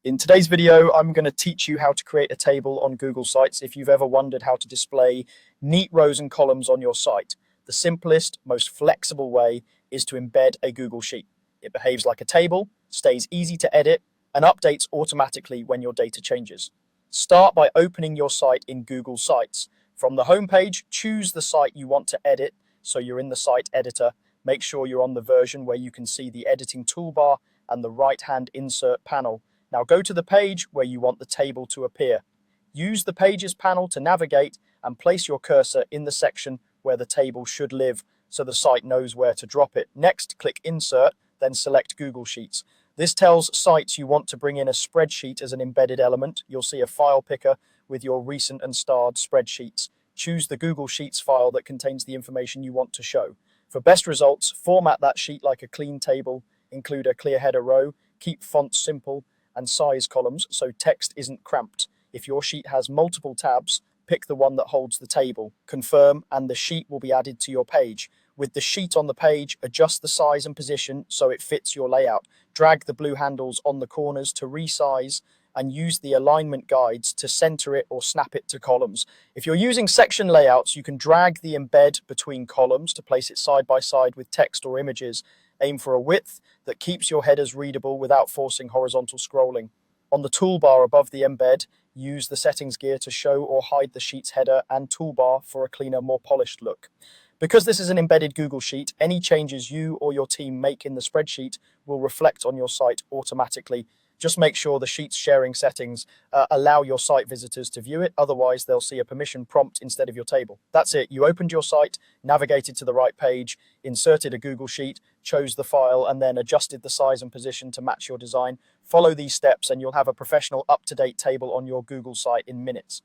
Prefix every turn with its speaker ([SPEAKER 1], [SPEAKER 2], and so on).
[SPEAKER 1] In today's video, I'm going to teach you how to create a table on Google Sites if you've ever wondered how to display neat rows and columns on your site. The simplest, most flexible way is to embed a Google Sheet. It behaves like a table, stays easy to edit, and updates automatically when your data changes. Start by opening your site in Google Sites. From the home page, choose the site you want to edit, so you're in the site editor. Make sure you're on the version where you can see the editing toolbar and the right-hand insert panel. Now go to the page where you want the table to appear. Use the Pages panel to navigate and place your cursor in the section where the table should live so the site knows where to drop it. Next, click Insert, then select Google Sheets. This tells sites you want to bring in a spreadsheet as an embedded element. You'll see a file picker with your recent and starred spreadsheets. Choose the Google Sheets file that contains the information you want to show. For best results, format that sheet like a clean table, include a clear header row, keep fonts simple, and size columns so text isn't cramped. If your sheet has multiple tabs, pick the one that holds the table. Confirm, and the sheet will be added to your page. With the sheet on the page, adjust the size and position so it fits your layout. Drag the blue handles on the corners to resize, and use the alignment guides to center it or snap it to columns. If you're using section layouts, you can drag the embed between columns to place it side by side with text or images. Aim for a width that keeps your headers readable without forcing horizontal scrolling. On the toolbar above the embed, use the settings gear to show or hide the sheet's header and toolbar for a cleaner, more polished look. Because this is an embedded Google Sheet, any changes you or your team make in the spreadsheet will reflect on your site automatically. Just make sure the sheet's sharing settings allow your site visitors to view it. Otherwise, they'll see a permission prompt instead of your table. That's it. You opened your site, navigated to the right page, inserted a Google Sheet, chose the file, and then adjusted the size and position to match your design. Follow these steps and you'll have a professional, up-to-date table on your Google site in minutes.